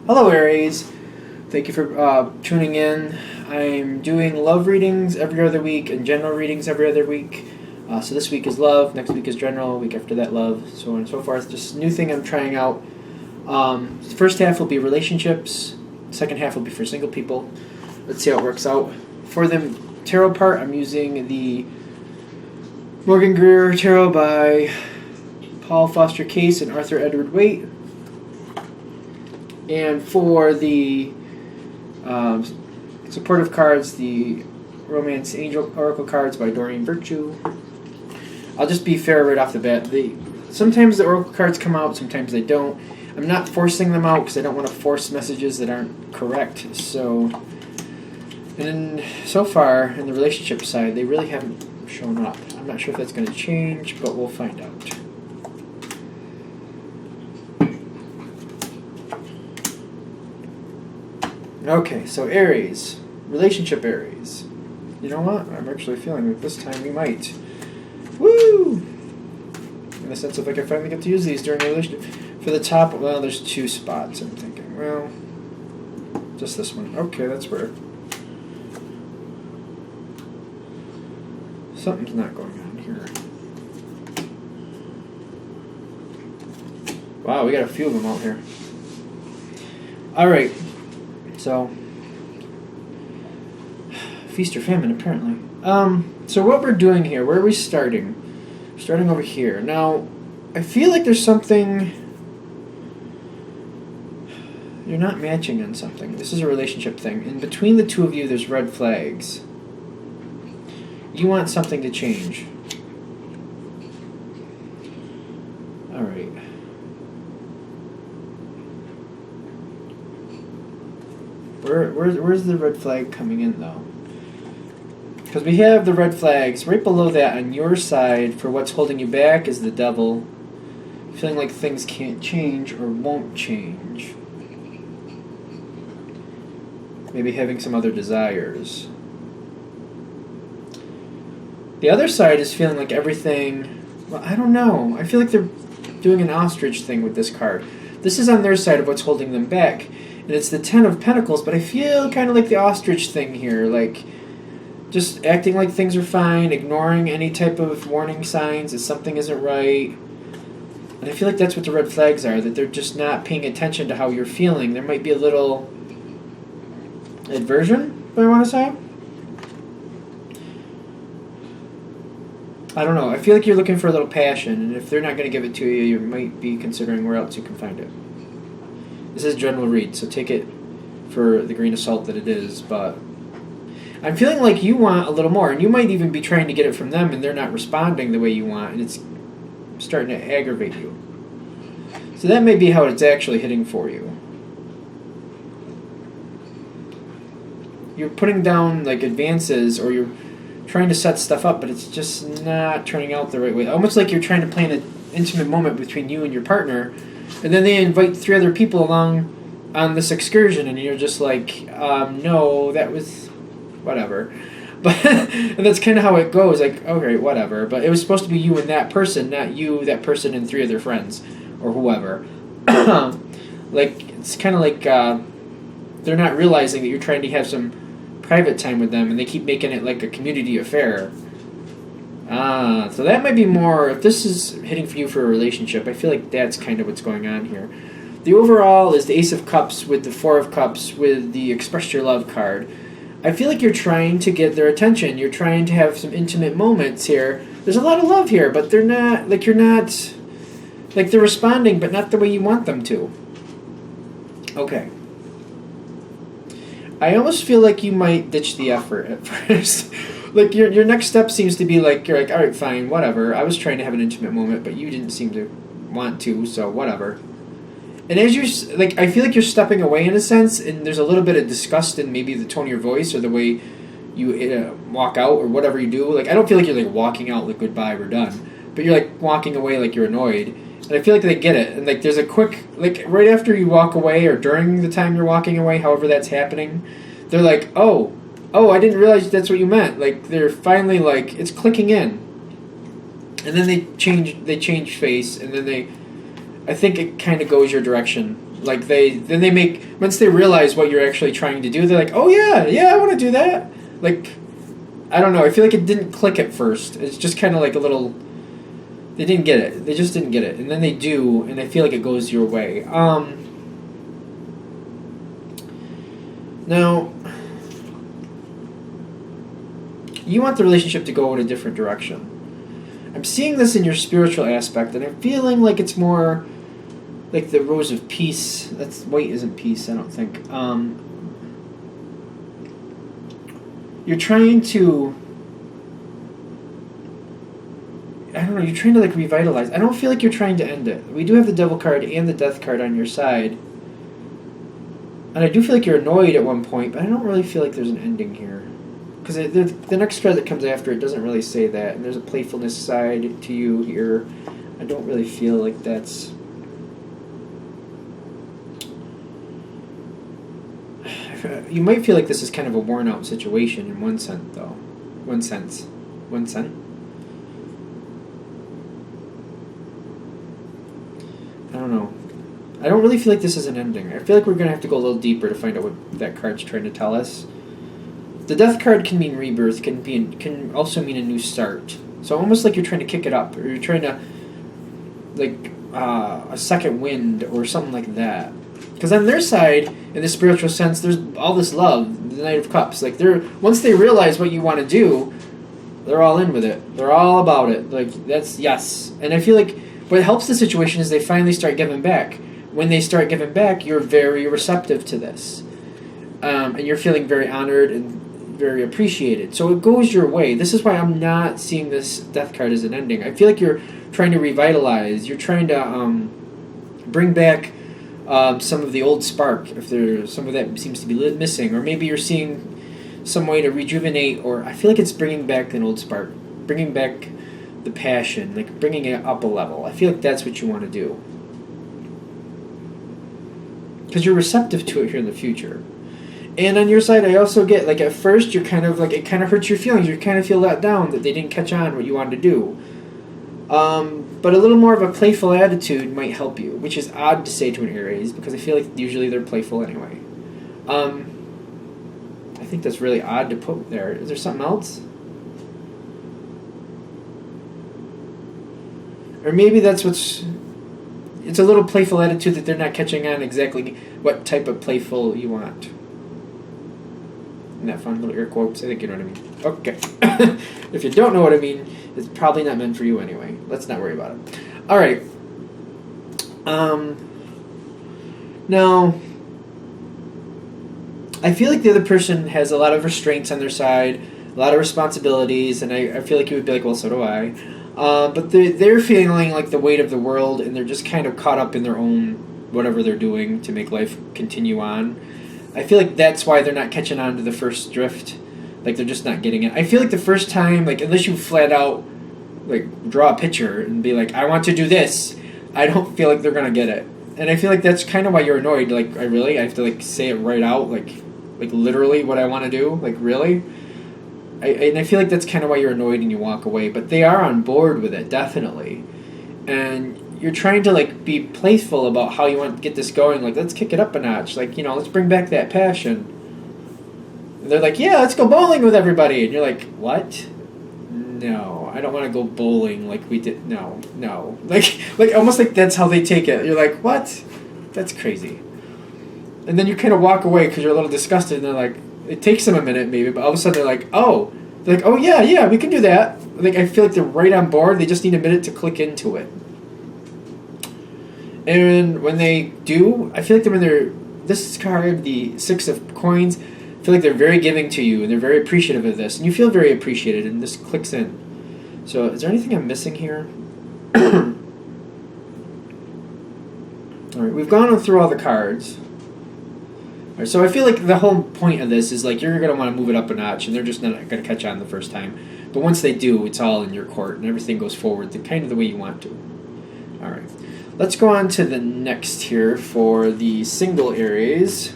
Hello, Aries. Thank you for tuning in. I'm doing love readings every other week and general readings every other week. So this week is love, next week is general, week after that love, so on and so forth. Just a new thing I'm trying out. The first half will be relationships. Second half will be for single people. Let's see how it works out. For the tarot part, I'm using the Morgan Greer Tarot by Paul Foster Case and Arthur Edward Waite. And for the supportive cards, the Romance Angel Oracle cards by Doreen Virtue. I'll just be fair right off the bat. Sometimes the Oracle cards come out, sometimes they don't. I'm not forcing them out because I don't want to force messages that aren't correct. So far, in the relationship side, they really haven't shown up. I'm not sure if that's going to change, but we'll find out. Okay, so Aries, relationship Aries. You know what? I'm actually feeling that this time we might. Woo! In the sense of like I finally get to use these during the relationship. For the top, well, there's two spots. I'm thinking, well, just this one. Okay, that's weird. Something's not going on here. Wow, we got a few of them out here. All right. So, feast or famine, apparently. So what we're doing here, where are we starting? We're starting over here. Now, I feel like there's something... You're not matching on something. This is a relationship thing. And between the two of you, there's red flags. You want something to change. All right. Where's the red flag coming in, though? Because we have the red flags. Right below that, on your side, for what's holding you back, is the devil. Feeling like things can't change or won't change. Maybe having some other desires. The other side is feeling like everything... Well, I don't know. I feel like they're doing an ostrich thing with this card. This is on their side of what's holding them back. And it's the Ten of Pentacles, but I feel kind of like the ostrich thing here. Like, just acting like things are fine, ignoring any type of warning signs that something isn't right. And I feel like that's what the red flags are, that they're just not paying attention to how you're feeling. There might be a little aversion, I want to say. I don't know. I feel like you're looking for a little passion, and if they're not going to give it to you, you might be considering where else you can find it. This is a general read, so take it for the grain of salt that it is, but I'm feeling like you want a little more, and you might even be trying to get it from them, and they're not responding the way you want, and it's starting to aggravate you. So that may be how it's actually hitting for you. You're putting down like advances, or you're trying to set stuff up, but it's just not turning out the right way. Almost like you're trying to plan an intimate moment between you and your partner, and then they invite 3 other people along on this excursion, and you're just like, no, that was whatever. But and that's kind of how it goes, like, okay, whatever. But it was supposed to be you and that person, not you, that person, and 3 other friends, or whoever. Like, it's kind of like they're not realizing that you're trying to have some private time with them, and they keep making it like a community affair. So that might be more, if this is hitting for you for a relationship, I feel like that's kind of what's going on here. The overall is the Ace of Cups with the 4 of Cups with the Express Your Love card. I feel like you're trying to get their attention. You're trying to have some intimate moments here. There's a lot of love here, but they're not, like, you're not, like, they're responding, but not the way you want them to. Okay. I almost feel like you might ditch the effort at first. Like, your next step seems to be like, you're like, all right, fine, whatever. I was trying to have an intimate moment, but you didn't seem to want to, so whatever. And as you're, like, I feel like you're stepping away in a sense, and there's a little bit of disgust in maybe the tone of your voice or the way you walk out or whatever you do. Like, I don't feel like you're, like, walking out like, goodbye, we're done. But you're, like, walking away like you're annoyed. And I feel like they get it. And, like, there's a quick, like, right after you walk away or during the time you're walking away, however that's happening, they're like, oh, I didn't realize that's what you meant. Like, they're finally, like, it's clicking in. And then they change face, and then they I think it kind of goes your direction. Like then they make, once they realize what you're actually trying to do, they're like, oh yeah, I want to do that. Like, I don't know. I feel like it didn't click at first. It's just kind of like a little. They didn't get it. They just didn't get it, and then they do, and I feel like it goes your way. Now, you want the relationship to go in a different direction. I'm seeing this in your spiritual aspect, and I'm feeling like it's more like the rose of peace. That's white isn't peace, I don't think. You're trying to, I don't know, you're trying to like revitalize. I don't feel like you're trying to end it. We do have the Devil card and the Death card on your side. And I do feel like you're annoyed at one point, but I don't really feel like there's an ending here. Because the next card that comes after it doesn't really say that. And there's a playfulness side to you here. I don't really feel like that's... You might feel like this is kind of a worn out situation in one sense, though. One sense. I don't know. I don't really feel like this is an ending. I feel like we're going to have to go a little deeper to find out what that card's trying to tell us. The Death card can mean rebirth, can also mean a new start. So almost like you're trying to kick it up, or you're trying to, like, a second wind, or something like that. Because on their side, in the spiritual sense, there's all this love, the Knight of Cups. Like, once they realize what you want to do, they're all in with it. They're all about it. Like, that's yes. And I feel like what helps the situation is they finally start giving back. When they start giving back, you're very receptive to this. And you're feeling very honored and very appreciated. So it goes your way. This is why I'm not seeing this Death card as an ending. I feel like you're trying to revitalize. You're trying to bring back some of the old spark, if there's some of that seems to be missing. Or maybe you're seeing some way to rejuvenate, or I feel like it's bringing back an old spark. Bringing back the passion, like bringing it up a level. I feel like that's what you want to do. Because you're receptive to it here in the future. And on your side, I also get, like, at first, you're kind of, like, it kind of hurts your feelings. You kind of feel let down that they didn't catch on what you wanted to do. But a little more of a playful attitude might help you, which is odd to say to an Aries, because I feel like usually they're playful anyway. I think that's really odd to put there. Is there something else? Or maybe that's what's... It's a little playful attitude that they're not catching on exactly what type of playful you want. Isn't that fun? Little air quotes. I think you know what I mean. Okay. If you don't know what I mean, it's probably not meant for you anyway. Let's not worry about it. All right. Now, I feel like the other person has a lot of restraints on their side, a lot of responsibilities, and I feel like you would be like, well, so do I. But they're feeling like the weight of the world, and they're just kind of caught up in their own whatever they're doing to make life continue on. I feel like that's why they're not catching on to the first drift. Like, they're just not getting it. I feel like the first time, like, unless you flat out, like, draw a picture and be like, I want to do this, I don't feel like they're going to get it. And I feel like that's kind of why you're annoyed. Like, I have to, like, say it right out, like literally what I want to do. Like, really? And I feel like that's kind of why you're annoyed and you walk away. But they are on board with it, definitely. And you're trying to, like, be playful about how you want to get this going. Like, let's kick it up a notch. Like, you know, let's bring back that passion. And they're like, yeah, let's go bowling with everybody. And you're like, what? No, I don't want to go bowling like we did. No. Like almost like that's how they take it. You're like, what? That's crazy. And then you kind of walk away because you're a little disgusted. And they're like, it takes them a minute maybe, but all of a sudden they're like, oh, yeah, we can do that. Like, I feel like they're right on board. They just need a minute to click into it. And when they do, I feel like this card, the Six of Coins, I feel like they're very giving to you, and they're very appreciative of this, and you feel very appreciated, and this clicks in. So, is there anything I'm missing here? All right, we've gone through all the cards. All right, so I feel like the whole point of this is, like, you're going to want to move it up a notch, and they're just not going to catch on the first time. But once they do, it's all in your court, and everything goes forward kind of the way you want to. All right. Let's go on to the next here for the single Aries.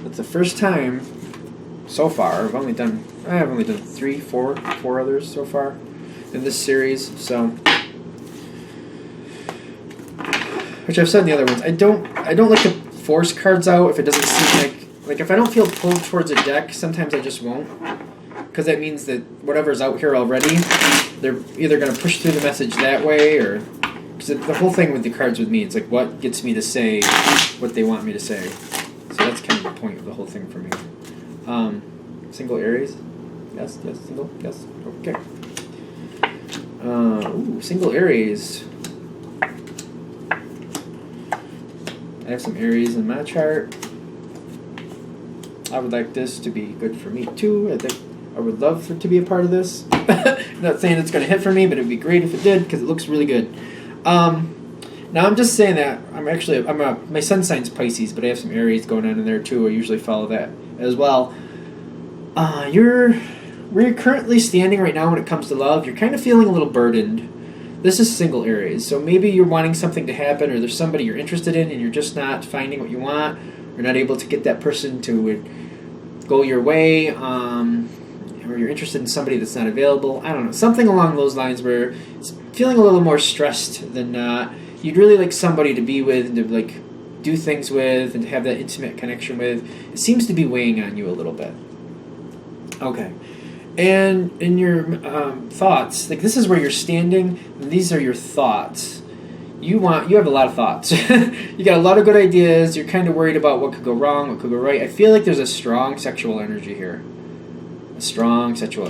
It's the first time so far. I've only done 4 others so far in this series. So which I've said in the other ones, I don't like to force cards out if it doesn't seem like if I don't feel pulled towards a deck, sometimes I just won't, because that means that whatever's out here already, they're either going to push through the message that way, or because the whole thing with the cards with me, it's like what gets me to say what they want me to say. So that's kind of the point of the whole thing for me. Single Aries, yes, single, yes, okay. Single Aries. I have some Aries in my chart. I would like this to be good for me too. I think I would love for it to be a part of this. I'm not saying it's going to hit for me, but it would be great if it did because it looks really good. Now I'm just saying that my sun sign's Pisces, but I have some Aries going on in there too. I usually follow that as well. Where you're currently standing right now when it comes to love, you're kind of feeling a little burdened. This is single Aries, so maybe you're wanting something to happen, or there's somebody you're interested in and you're just not finding what you want. You're not able to get that person to go your way, or you're interested in somebody that's not available. I don't know, something along those lines where it's feeling a little more stressed than not. You'd really like somebody to be with and to like do things with and to have that intimate connection with. It seems to be weighing on you a little bit. Okay. And in your thoughts, like this is where you're standing, and these are your thoughts. You have a lot of thoughts. You got a lot of good ideas. You're kind of worried about what could go wrong, what could go right. I feel like there's a strong sexual energy here. A strong sexual?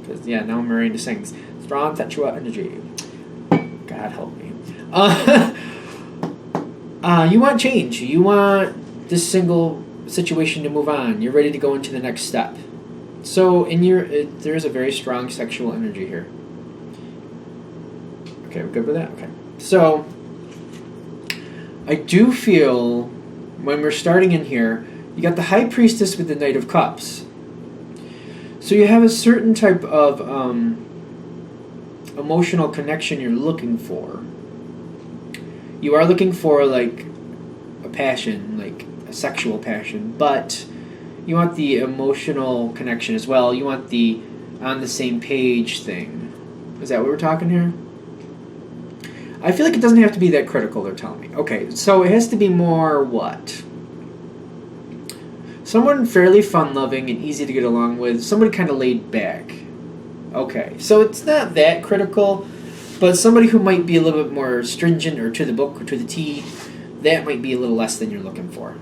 Because, yeah, now I'm married to things. Strong sexual energy. God help me. You want change. You want this single situation to move on. You're ready to go into the next step. So there is a very strong sexual energy here. Okay, we're good with that? Okay. So I do feel when we're starting in here, you got the High Priestess with the Knight of Cups. So you have a certain type of emotional connection you're looking for. You are looking for like a passion, like a sexual passion, but you want the emotional connection as well. You want the on the same page thing. Is that what we're talking here? I feel like it doesn't have to be that critical, they're telling me. Okay, so it has to be more what? Someone fairly fun-loving and easy to get along with. Somebody kind of laid back. Okay, so it's not that critical, but somebody who might be a little bit more stringent or to the book or to the T, that might be a little less than you're looking for.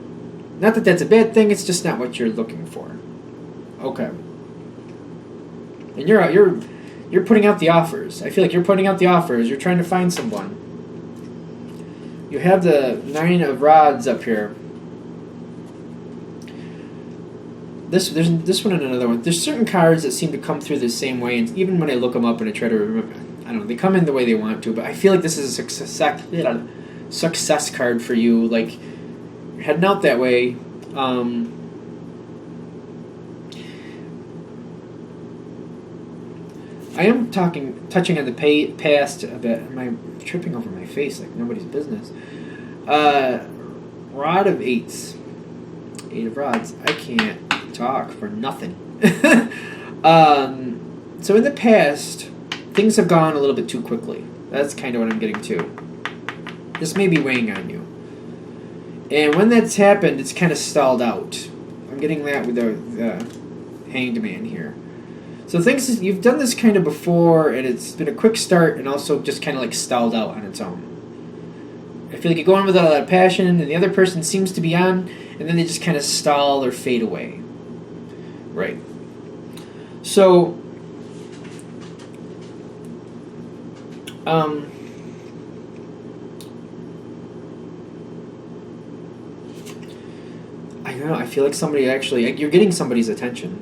Not that that's a bad thing, it's just not what you're looking for. Okay. And you're putting out the offers. I feel like you're putting out the offers. You're trying to find someone. You have the Nine of Rods up here. There's this one and another one. There's certain cards that seem to come through the same way, and even when I look them up and I try to remember, I don't know, they come in the way they want to, but I feel like this is a success card for you. Like, you're heading out that way. I am touching on the past a bit. Am I tripping over my face like nobody's business? Rod of Eights. Eight of Rods. I can't talk for nothing. So in the past, things have gone a little bit too quickly. That's kind of what I'm getting to. This may be weighing on you. And when that's happened, it's kind of stalled out. I'm getting that with the Hanged Man here. So things, you've done this kind of before, and it's been a quick start, and also just kind of like stalled out on its own. I feel like you go on with a lot of passion, and the other person seems to be on, and then they just kind of stall or fade away. Right. So, I don't know, I feel like somebody actually, you're getting somebody's attention.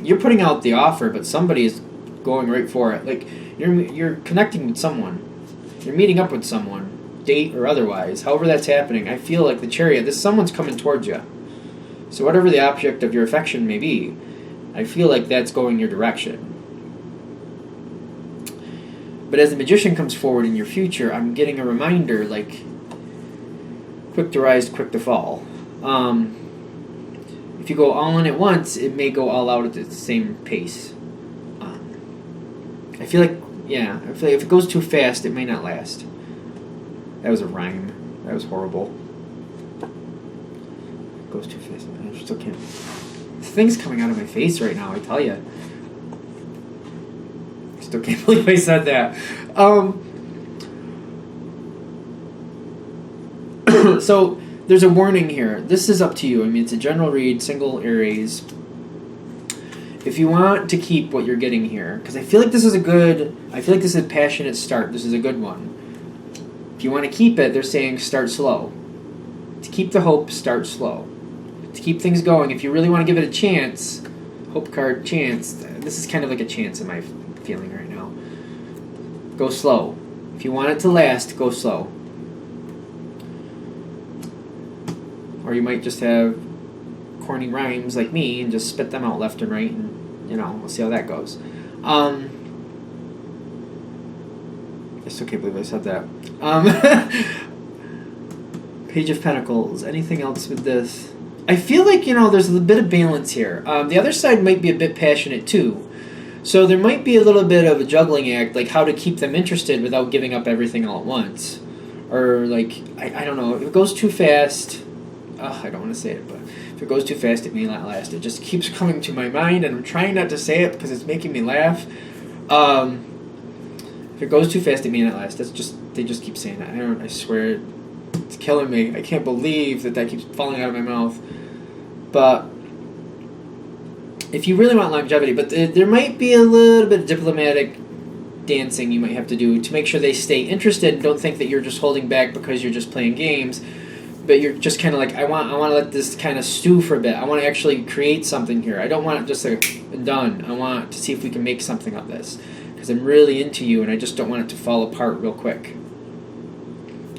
You're putting out the offer, but somebody is going right for it. Like, you're connecting with someone. You're meeting up with someone, date or otherwise. However that's happening, I feel like the Chariot, someone's coming towards you. So whatever the object of your affection may be, I feel like that's going your direction. But as the Magician comes forward in your future, I'm getting a reminder, like, quick to rise, quick to fall. If you go all in at once, it may go all out at the same pace. I feel like if it goes too fast, it may not last. That was a rhyme. That was horrible. Goes too fast. I still can't. Things coming out of my face right now, I tell you. Still can't believe I said that. So there's a warning here. This is up to you. I mean, it's a general read, single Aries. If you want to keep what you're getting here, because I feel like this is a passionate start. This is a good one. If you want to keep it, they're saying start slow. To keep the hope, start slow. To keep things going, if you really want to give it a chance, hope card, chance, this is kind of like a chance in my feeling right now. Go slow. If you want it to last, go slow. Or you might just have corny rhymes like me and just spit them out left and right, and we'll see how that goes. I still can't believe I said that. Page of Pentacles. Anything else with this? I feel like, there's a bit of balance here. The other side might be a bit passionate too. So there might be a little bit of a juggling act, like how to keep them interested without giving up everything all at once. Or I don't know, if it goes too fast, I don't want to say it, but if it goes too fast, it may not last. It just keeps coming to my mind, and I'm trying not to say it because it's making me laugh. If it goes too fast, it may not last. They just keep saying that. I swear, it's killing me. I can't believe that keeps falling out of my mouth. But if you really want longevity, but there might be a little bit of diplomatic dancing you might have to do to make sure they stay interested and don't think that you're just holding back because you're just playing games. But you're just kind of like, I want to let this kind of stew for a bit. I want to actually create something here. I don't want it just done. I want to see if we can make something of this. Because I'm really into you, and I just don't want it to fall apart real quick.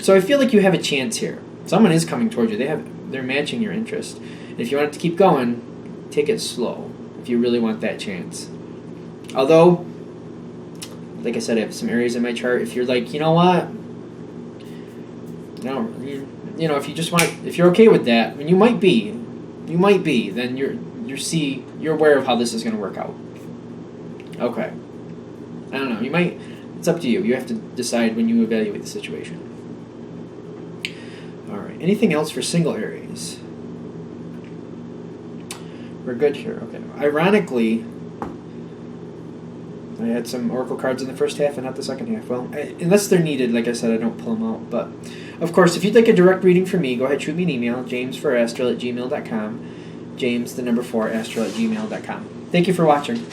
So I feel like you have a chance here. Someone is coming towards you. They're matching your interest. And if you want it to keep going, take it slow. If you really want that chance. Although, like I said, I have some areas in my chart. If you're like, you know what? If you're okay with that, and you might be, then you're aware of how this is going to work out. Okay. I don't know. It's up to you. You have to decide when you evaluate the situation. All right. Anything else for single Aries? We're good here. Okay. Ironically, I had some oracle cards in the first half and not the second half. Well, unless they're needed, like I said, I don't pull them out. But, of course, if you'd like a direct reading from me, go ahead, shoot me an email, james4astral@gmail.com. James, the number 4, astral@gmail.com. Thank you for watching.